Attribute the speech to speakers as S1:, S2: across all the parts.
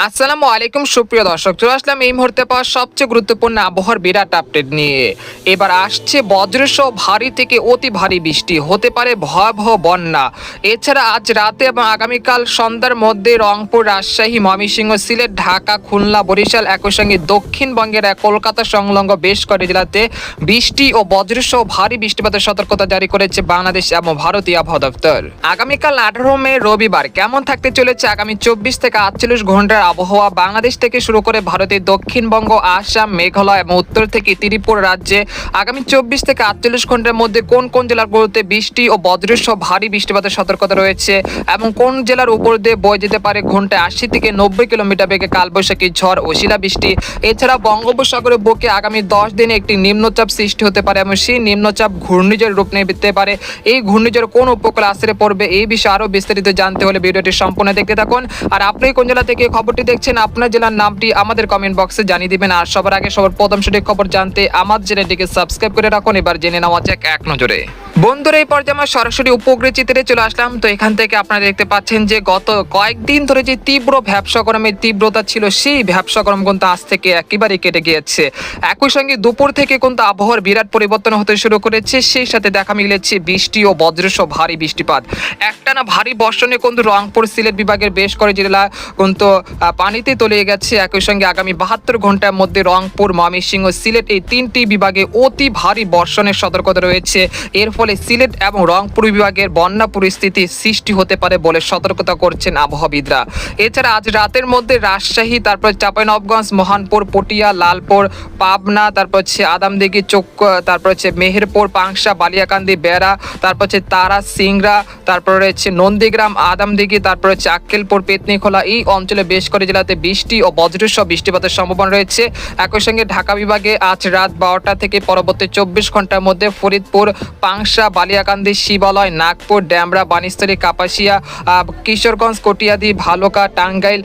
S1: আসসালামু আলাইকুম সুপ্রিয় দর্শক, চলে আসলাম এই মুহূর্তে পাওয়া সবচেয়ে গুরুত্বপূর্ণ আবহাওয়ার বিরাট আপডেট নিয়ে। এবার আসছে বজ্রসহ ভারী থেকে অতি ভারী বৃষ্টি, হতে পারে ভয়াবহ বন্যা। এছাড়া আজ রাতে এবং আগামীকাল সন্ধ্যার মধ্যে রংপুর, রাজশাহী, ময়মনসিংহ, সিলেট, ঢাকা, খুলনা, বরিশাল, একই সঙ্গে দক্ষিণবঙ্গের কলকাতা সংলগ্ন বেশ কয়েকটি জেলাতে বৃষ্টি ও বজ্রসহ ভারী বৃষ্টিপাতের সতর্কতা জারি করেছে বাংলাদেশ এবং ভারতীয় আবহাওয়া দপ্তর। আগামীকাল 18 মে রবিবার কেমন থাকতে চলেছে আগামী 24 থেকে 48 ঘন্টার আবহাওয়া বাংলাদেশ থেকে শুরু করে ভারতের দক্ষিণবঙ্গ, আসাম, মেঘালয় এবং উত্তর থেকে ত্রিপুরা রাজ্যে আগামী 24 থেকে 48 ঘন্টার মধ্যে কোন কোন জেলাগুলোতে বৃষ্টি ও বজ্রসহ ভারী বৃষ্টিপাতের সতর্কতা রয়েছে এবং কোন জেলার উপর দিয়ে বয়ে যেতে পারে ঘন্টায় 80 থেকে 90 কিলোমিটার বেগে কালবৈশাখী ঝড় ও শিলাবৃষ্টি। এছাড়া বঙ্গোপসাগরের বুকে আগামী 10 দিনে একটি নিম্নচাপ সৃষ্টি হতে পারে এবং সেই নিম্নচাপ ঘূর্ণিঝড়ের রূপ নিতে পারে। এই ঘূর্ণিঝড় কোন উপকূলে আশ্রয় পড়বে এই বিষয়ে আরো বিস্তারিত জানতে হলে ভিডিওটি সম্পূর্ণ দেখতে থাকুন। আর আপনি কোন জেলা থেকে খবরটি দেখছেন, আপনার জেলার নামটি আমাদের কমেন্ট বক্সে জানিয়ে দিবেন। আর সবার আগে সবার প্রথম সঠিক খবর জানতে আমাদের চ্যানেলটিকে সাবস্ক্রাইব করে রাখুন। এবার জেনে নেওয়া যাক এক নজরে। বন্ধুরা, এই পর্যায়ে আমরা সরাসরি উপগ্রহ চিত্রে চলে আসলাম। তো এখান থেকে আপনারা দেখতে পাচ্ছেন যে গত কয়েকদিন ধরে যে তীব্র ভ্যাপসা গরমের তীব্রতা ছিল, সেই ভ্যাপসা গরম কিন্তু আজ থেকে একেবারে কেটে গিয়েছে। একই সঙ্গে দুপুর থেকে কিন্তু আবহাওয়ার বিরাট পরিবর্তন হতে শুরু করেছে, সেই সাথে দেখা মিলেছে বৃষ্টি ও বজ্রসহ ভারী বৃষ্টিপাত। একটানা ভারী বর্ষণে কিন্তু রংপুর, সিলেট বিভাগের বেশ কয়েকটি জেলা কিন্তু পানিতে তলিয়ে গেছে। একই সঙ্গে আগামী 72 ঘন্টার মধ্যে রংপুর, ময়মনসিংহ, সিলেট এই তিনটি বিভাগে অতি ভারী বর্ষণের সতর্কতা রয়েছে। এর ফলে সিলেট এবং রংপুর বিভাগের বন্যা পরিস্থিতি সৃষ্টি হতে পারে বলে সতর্কতা করছেন আবহাওয়াবিদরা। এছাড়া আজ রাতের মধ্যে রাজশাহী, তারপর চাঁপাইনবাবগঞ্জ, মহানপুর, পটিয়া, লালপুর, পাবনা, তারপর হচ্ছে আদামদিঘি, তারপর হচ্ছে মেহেরপুর, পাংশা, বালিয়াকান্দি, বেড়া, তারপর হচ্ছে তারা, সিংড়া, তারপর হচ্ছে নন্দীগ্রাম, আদামদিঘি, তারপর হচ্ছে আক্কেলপুর, পেতনিখোলা এই অঞ্চলে বেশ কয়েকটি জেলাতে বৃষ্টি ও বজ্রসহ বৃষ্টিপাতের সম্ভাবনা রয়েছে। একই সঙ্গে ঢাকা বিভাগে আজ রাত 12টা থেকে পরবর্তী 24 ঘন্টার মধ্যে ফরিদপুর, পাংশা, বালিয়াকান্দি, শিবালয়, নাগপুর, ড্যামরা, বানিস্তারি, কাপাসিয়া, কিশোরগঞ্জ, কটিয়াদি, ভালুকা, টাঙ্গাইল,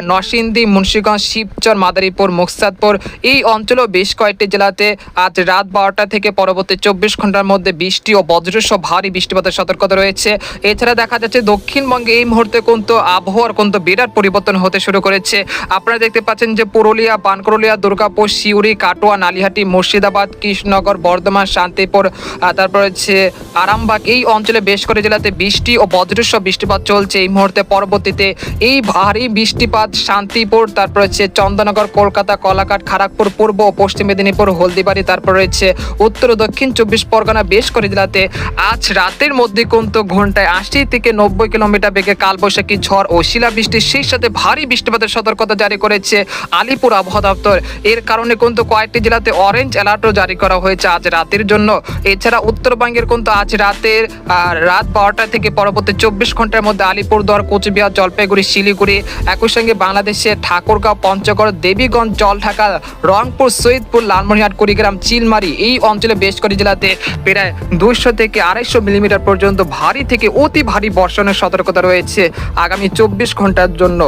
S1: নরসিংদী, মুন্সিগঞ্জ, শিবচর, মাদারীপুর, মুকসাদপুর এই অঞ্চলেও বেশ কয়েকটি জেলাতে আজ রাত 12টা থেকে পরবর্তী 24 ঘন্টার মধ্যে বৃষ্টি ও বজ্রসহ ভারী বৃষ্টিপাতের সতর্কতা রয়েছে। এছাড়া দেখা যাচ্ছে দক্ষিণবঙ্গে এই মুহূর্তে কিন্তু আবহাওয়ার কিন্তু বিরাট পরিবর্তন হতে শুরু করেছে। আপনারা দেখতে পাচ্ছেন যে পুরুলিয়া, বানকরলিয়া, দুর্গাপুর, সিউড়ি, কাটোয়া, নালিহাটি, মুর্শিদাবাদ, কৃষ্ণনগর, বর্ধমান, শান্তিপুর, তারপর হচ্ছে আরামবাগ এই অঞ্চলে বেশ করে জেলাতে বৃষ্টি ও বজ্রসহ বৃষ্টিপাত চলছে এই মুহূর্তে। পরবর্তীতে এই ভারী বৃষ্টিপাত শান্তিপুর, তারপর হচ্ছে চন্দননগর, কলকাতা, কলাঘাট, খড়গপুর, পূর্ব ও পশ্চিম মেদিনীপুর, হলদিবাড়ি, তারপর রয়েছে উত্তর ও দক্ষিণ 24 পরগনা বেশ করে জেলাতে আজ রাতের মধ্যে কিন্তু ঘন্টায় 80 থেকে 90 কিলোমিটার বেগে কালবৈশাখী ঝড় ও শিলাবৃষ্টির সেই সাথে ভারী বৃষ্টিপাতের সতর্কতা জারি করেছে আলিপুর আবহাওয়া দপ্তর। এর কারণে কিন্তু কয়েকটি জেলাতে অরেঞ্জ অ্যালার্টও জারি করা হয়েছে আজ রাতের জন্য। এছাড়া উত্তরবঙ্গের কিন্তু আজ রাতের রাত 12টা থেকে পরবর্তী 24 ঘন্টার মধ্যে আলিপুরদুয়ার, কোচবিহার, জলপাইগুড়ি, শিলিগুড়ি, একই সঙ্গে বাংলাদেশের ঠাকুরগাঁও, পঞ্চগড়, দেবীগঞ্জ, জলঢাকা, রংপুর, সৈয়দপুর, লালমনিরহাট, কুড়িগ্রাম, চিলমারি এই অঞ্চলে বেশ কয়েকটি জেলাতে প্রায় 200 থেকে 250 মিলিমিটার পর্যন্ত ভারী থেকে অতি ভারী বর্ষণের সতর্কতা রয়েছে আগামী 24 ঘন্টার জন্য।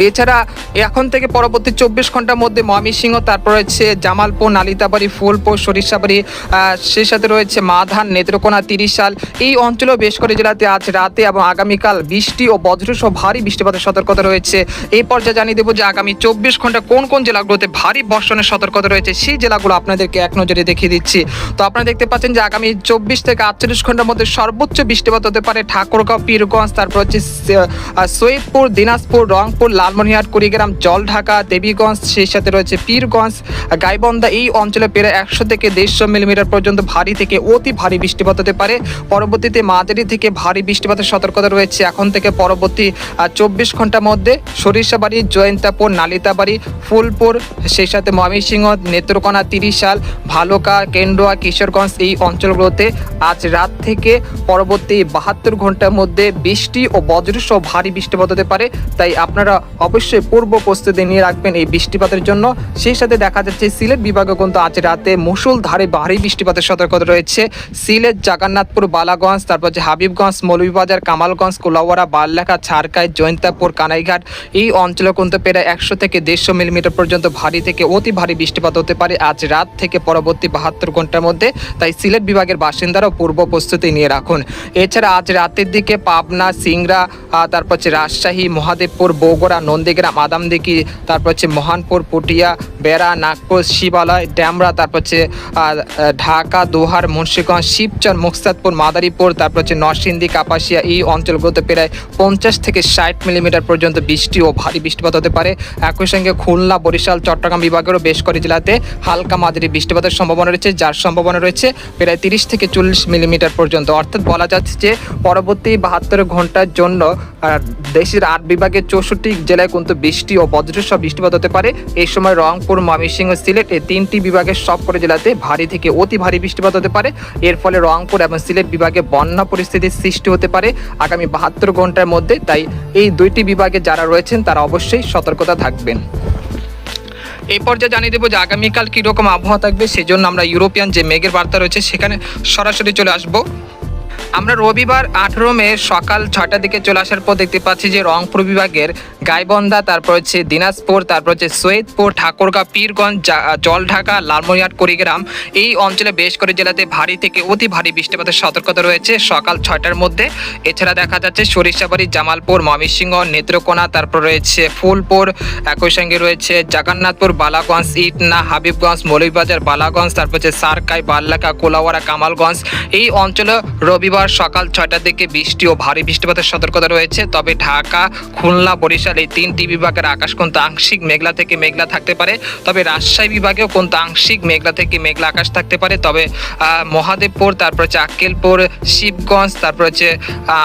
S1: এছাড়া এখন থেকে পরবর্তী 24 ঘন্টার মধ্যে ময়মনসিংহ, তারপর রয়েছে জামালপুর, নালিতাবাড়ি, ফুলপুর, সরিষাবাড়ি, সেই সাথে রয়েছে মাধান, নেত্রকোনা, 30 সাল এই অঞ্চলেও বেশ করে জেলাতে আজ রাতে এবং আগামীকাল বৃষ্টি ও বজ্রসহ ভারী বৃষ্টিপাতের সতর্কতা রয়েছে। এই পর্যায়ে জানিয়ে দেবো যে আগামী 24 ঘন্টা কোন কোন জেলাগুলোতে ভারী বর্ষণের সতর্কতা রয়েছে, সেই জেলাগুলো আপনাদেরকে এক নজরে দেখিয়ে দিচ্ছি। তো আপনারা দেখতে পাচ্ছেন যে আগামী 24 থেকে 48 ঘন্টার মধ্যে সর্বোচ্চ বৃষ্টিপাত হতে পারে ঠাকুরগাঁও, পীরগঞ্জ, তারপর হচ্ছে সৈয়দপুর, দিনাজপুর, রংপুর, লালমনিরহাট, কুড়িগ্রাম, জলঢাকা, দেবীগঞ্জ, সেই সাথে রয়েছে পীরগঞ্জ, গাইবান্ধা এই অঞ্চলে প্রায় 100 থেকে 150 মিলিমিটার পর্যন্ত ভারী থেকে অতি ভারী বৃষ্টিপাত হতে পারে। পরবর্তীতে মাঝারি থেকে ভারী বৃষ্টিপাতের সতর্কতা রয়েছে এখন থেকে পরবর্তী 24 ঘন্টার মধ্যে সরিষাবাড়ি, জয়ন্তাপুর, নালিতাবাড়ি, ফুলপুর, সেই সাথে ময়মনসিংহ, নেত্রকোনা, 30 সাল, ভালুকা, কেন্দ্রোয়া, কিশোরগঞ্জ এই অঞ্চলগুলোতে আজ রাত থেকে পরবর্তী 72 ঘন্টার মধ্যে বৃষ্টি ও বজ্রসহ ভারী বৃষ্টিপাত হতে পারে। তাই আপনারা অবশ্যই পূর্ব প্রস্তুতি নিয়ে রাখবেন এই বৃষ্টিপাতের জন্য। সেই সাথে দেখা যাচ্ছে সিলেট বিভাগে কিন্তু আজ রাতে মুষলধারে ভারী বৃষ্টিপাতের সতর্কতা রয়েছে। সিলেট, জগন্নাথপুর, বালাগঞ্জ, তারপর যে হাবিবগঞ্জ, মৌলভীবাজার, কামালগঞ্জ, কুলাউড়া, বারলেখা, ছারকাই, জয়ন্তাপুর, কানাইঘাট এই অঞ্চলে কিন্তু প্রায় 100 থেকে 150 মিলিমিটার পর্যন্ত ভারী থেকে অতি ভারী বৃষ্টিপাত হতে পারে আজ রাত থেকে পরবর্তী 72 ঘন্টার মধ্যে। তাই সিলেট বিভাগের বাসিন্দারাও পূর্ব প্রস্তুতি নিয়ে রাখুন। এছাড়া আজ রাতের দিকে পাবনা, সিংড়া, তারপর হচ্ছে রাজশাহী, মহাদেবপুর, বগুড়া, নন্দীগ্রাম, আদামদিঘি, তারপর হচ্ছে মহানপুর, পুটিয়া, বেড়া, নাগপুর, শিবালয়, ড্যামরা, তারপর হচ্ছে ঢাকা, দোহার, মুন্সিগঞ্জ, শিবচর, মুকসাদপুর, মাদারীপুর, তারপর হচ্ছে নরসিংদী, কাপাসিয়া, এই অঞ্চলগুলোতে প্রায় 50 থেকে 60 মিলিমিটার পর্যন্ত বৃষ্টি ও ভারী বৃষ্টিপাত হতে পারে। একই সঙ্গে খুলনা, বরিশাল, চট্টগ্রাম বিভাগেরও বেশ কয়েকটি জেলাতে হালকা মাঝারি বৃষ্টিপাতের সম্ভাবনা রয়েছে, যার সম্ভাবনা রয়েছে প্রায় 30 থেকে 40 মিলিমিটার পর্যন্ত। অর্থাৎ বলা যাচ্ছে যে পরবর্তী 72 ঘন্টার জন্য দেশের 8 বিভাগের 64 জেলায় কিন্তু বৃষ্টি ও বজ্রসহ বৃষ্টিপাত হতে পারে। এই সময় রংপুর, ময়মনসিংহ, সিলেট এই 3টি বিভাগের সবকটি জেলাতে ভারী থেকে অতি ভারী বৃষ্টিপাত হতে পারে। এর ফলে রংপুর এবং সিলেট বিভাগে বন্যা পরিস্থিতির সৃষ্টি হতে পারে আগামী 72 ঘন্টার মধ্যে। তাই এই 2টি বিভাগে যারা রয়েছেন তারা অবশ্যই সতর্কতা থাকবেন। এই পর্যায়ে জানিয়ে দেবো যে আগামীকাল কীরকম আবহাওয়া থাকবে, সেজন্য আমরা ইউরোপিয়ান যে মেঘের বার্তা রয়েছে সেখানে সরাসরি চলে আসবো। আমরা রবিবার 18 মে সকাল 6টার দিকে চলে আসার পর দেখতে পাচ্ছি যে রংপুর বিভাগের গাইবান্ধা, তারপর হচ্ছে দিনাজপুর, তারপর হচ্ছে সৈয়দপুর, ঠাকুরগাঁও, পীরগঞ্জ, জলঢাকা, লালমনিরহাট, কুড়িগ্রাম এই অঞ্চলে বেশ করে জেলাতে ভারী থেকে অতি ভারী বৃষ্টিপাতের সতর্কতা রয়েছে সকাল 6টার মধ্যে। এছাড়া দেখা যাচ্ছে সরিষাবাড়ি, জামালপুর, ময়মনসিংহ, নেত্রকোনা, তারপর রয়েছে ফুলপুর, একই সঙ্গে রয়েছে জগন্নাথপুর, বালাগঞ্জ, ইটনা, হাবিবগঞ্জ, মৌলভীবাজার, বালাগঞ্জ, তারপর হচ্ছে সারকাই, বাল্লাকা, কোলাওয়ারা, কামালগঞ্জ এই অঞ্চলে রবিবার সকাল 6টার দিকে বৃষ্টি ও ভারী বৃষ্টিপাতের সতর্কতা রয়েছে। তবে ঢাকা, খুলনা, বরিশাল এই 3টি বিভাগের আকাশ কিন্তু আংশিক মেঘলা থেকে মেঘলা থাকতে পারে। তবে রাজশাহী বিভাগেও কিন্তু আংশিক মেঘলা থেকে মেঘলা আকাশ থাকতে পারে। তবে মহাদেবপুর, তারপর হচ্ছে আক্কেলপুর, শিবগঞ্জ, তারপর হচ্ছে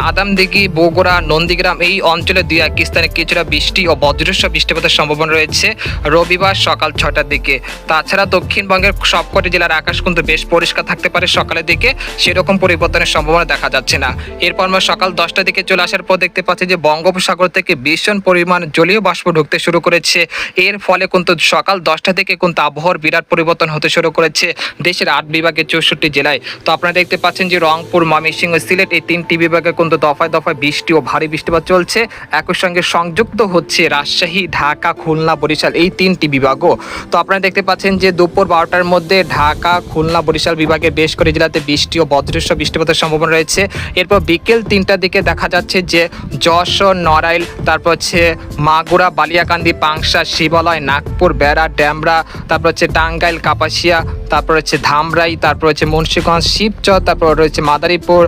S1: আদামদিঘি, বগুড়া, নন্দীগ্রাম এই অঞ্চলে 2-1 স্থানে কিছুটা বৃষ্টি ও বজ্রসহ বৃষ্টিপাতের সম্ভাবনা রয়েছে রবিবার সকাল 6টার দিকে। তাছাড়া দক্ষিণবঙ্গের সবকটি জেলার আকাশ কিন্তু বেশ পরিষ্কার থাকতে পারে সকালের দিকে, সেরকম পরিবর্তনের সম্ভাবনা দেখা যাচ্ছে না। এরপর আমরা সকাল 10টার দিকে চলে আসার পর দেখতে পাচ্ছি যে বঙ্গোপসাগর থেকে ভীষণ পরিমাণ জলীয় বাষ্প ঢুকতে শুরু করেছে। এর ফলে কিন্তু সকাল 10টা থেকে কিন্তু আবহাওয়ার বিরাট পরিবর্তন হতে শুরু করেছে দেশের 8 বিভাগের 64 জেলায়। তো আপনারা দেখতে পাচ্ছেন যে রংপুর, ময়মনসিংহ, সিলেট এই 3টি বিভাগে কিন্তু দফায় দফায় বৃষ্টি ও ভারী বৃষ্টিপাত চলছে। একই সঙ্গে সংযুক্ত হচ্ছে রাজশাহী, ঢাকা, খুলনা, বরিশাল এই 3টি বিভাগও। তো আপনারা দেখতে পাচ্ছেন যে দুপুর 12টার মধ্যে ঢাকা, খুলনা, বরিশাল বিভাগের বেশ করে জেলাতে বৃষ্টি ও বজ্রসহ বৃষ্টিপাতের সম্ভাবনা রয়েছে। এরপর বিকেল 3টার দিকে দেখা যাচ্ছে যে যশোর, নড়াইল, তারপর হচ্ছে মাগুরা, বালিয়াকান্দি, পাংশা, শিবালয়, নাগপুর, বেড়া, ড্যামরা, তারপর হচ্ছে টাঙ্গাইল, কাপাসিয়া, তারপর হচ্ছে ধামরাই, তারপর হচ্ছে মুন্সিগঞ্জ, শিবচর, তারপর রয়েছে মাদারীপুর,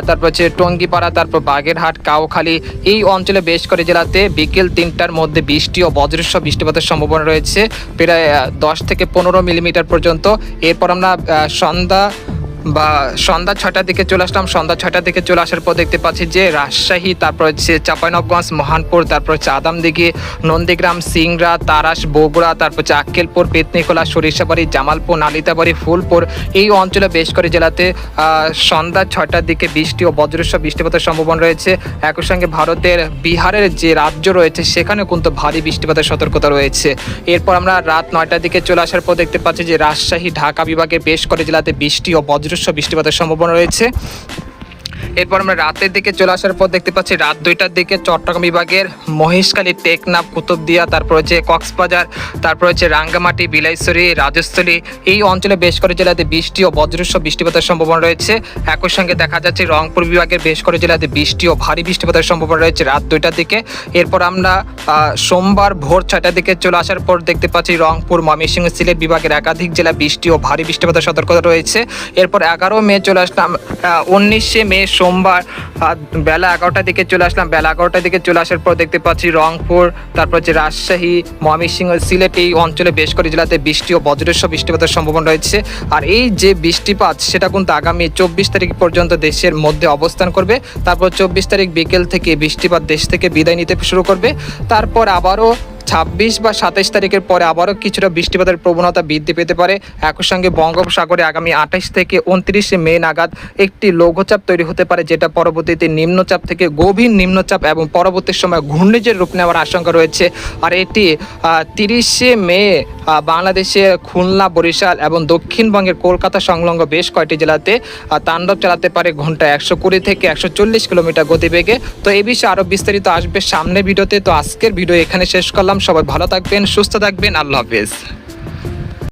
S1: তারপর হচ্ছে টঙ্গিপাড়া, তারপর বাগেরহাট, কাউখালী এই অঞ্চলে বেশ করে জেলাতে বিকেল 3টার মধ্যে বৃষ্টি ও বজ্রসহ বৃষ্টিপাতের সম্ভাবনা রয়েছে প্রায় 10 থেকে 15 মিলিমিটার পর্যন্ত। এরপর আমরা সন্ধ্যা 6টার দিকে চলে আসলাম। সন্ধ্যা 6টার দিকে চলে আসার পর দেখতে পাচ্ছি যে রাজশাহী, তারপর হচ্ছে চাঁপাইনবাবগঞ্জ, মহানপুর, তারপর হচ্ছে আদামদিঘি, নন্দীগ্রাম, সিংড়া, তারাস, বগুড়া, তারপর হচ্ছে আক্কেলপুর, পেতনিখোলা, সরিষাবাড়ি, জামালপুর, নালিতাবাড়ি, ফুলপুর এই অঞ্চলে বেশ করে জেলাতে সন্ধ্যা 6টার দিকে বৃষ্টি ও বজ্রসহ বৃষ্টিপাতের সম্ভাবনা রয়েছে। একই সঙ্গে ভারতের বিহারের যে রাজ্য রয়েছে সেখানে কিন্তু ভারী বৃষ্টিপাতের সতর্কতা রয়েছে। এরপর আমরা রাত 9টার দিকে চলে আসার পর দেখতে পাচ্ছি যে রাজশাহী, ঢাকা বিভাগের বেশ করে জেলাতে বৃষ্টি ও বজ্রসহ বৃষ্টিপাতের সম্ভাবনা রয়েছে। এরপর আমরা রাতের দিকে চলে আসার পর দেখতে পাচ্ছি রাত 2টার দিকে চট্টগ্রাম বিভাগের মহেশখালী, টেকনাফ, কুতুবদিয়া, তারপর হচ্ছে কক্সবাজার, তারপর হচ্ছে রাঙ্গামাটি, বিলাইছড়ি, রাজস্থলী এই অঞ্চলে বেশ করে জেলাতে বৃষ্টি ও বজ্রসহ বৃষ্টিপাতের সম্ভাবনা রয়েছে। একই সঙ্গে দেখা যাচ্ছে রংপুর বিভাগের বেশ করে জেলাতে বৃষ্টি ও ভারী বৃষ্টিপাতের সম্ভাবনা রয়েছে রাত 2টার দিকে। এরপর আমরা সোমবার ভোর 6টার দিকে চলে আসার পর দেখতে পাচ্ছি রংপুর, ময়মনসিংহ, সিলেট বিভাগের একাধিক জেলা বৃষ্টি ও ভারী বৃষ্টিপাতের সতর্কতা রয়েছে। এরপর 11 মে চলে আসলাম। 19 মে সোমবার বেলা 11টার দিকে চলে আসলাম। বেলা 11টার দিকে চলে আসার পর দেখতে পাচ্ছি রংপুর, তারপর হচ্ছে রাজশাহী, ময়মনসিংহ, সিলেট এই অঞ্চলে বেশ করে জেলাতে বৃষ্টি ও বজ্রসহ বৃষ্টিপাতের সম্ভাবনা রয়েছে। আর এই যে বৃষ্টিপাত সেটা কিন্তু আগামী 24 তারিখ পর্যন্ত দেশের মধ্যে অবস্থান করবে। তারপর 24 তারিখ বিকেল থেকে বৃষ্টিপাত দেশ থেকে বিদায় নিতে শুরু করবে। তারপর আবারও 26 বা 27 তারিখের পরে আবারও কিছুটা বৃষ্টিপাতের প্রবণতা বৃদ্ধি পেতে পারে। একই সঙ্গে বঙ্গোপসাগরে আগামী 28 থেকে 29 মে নাগাদ একটি লঘুচাপ তৈরি হতে পারে, যেটা পরবর্তীতে নিম্নচাপ থেকে গভীর নিম্নচাপ এবং পরবর্তী সময় ঘূর্ণিঝড়ের রূপ নেওয়ার আশঙ্কা রয়েছে। আর এটি 30 মে বাংলাদেশের খুলনা, বরিশাল এবং দক্ষিণবঙ্গের কলকাতা সংলগ্ন বেশ কয়েকটি জেলাতে তাণ্ডব চালাতে পারে ঘন্টায় 120 থেকে 140 কিলোমিটার গতিবেগে। তো এই বিষয়ে আরও বিস্তারিত আসবে সামনের ভিডিওতে। তো আজকের ভিডিও এখানে শেষ করলাম। সবাই ভালো থাকবেন, সুস্থ থাকবেন, আল্লাহ হাফেজ।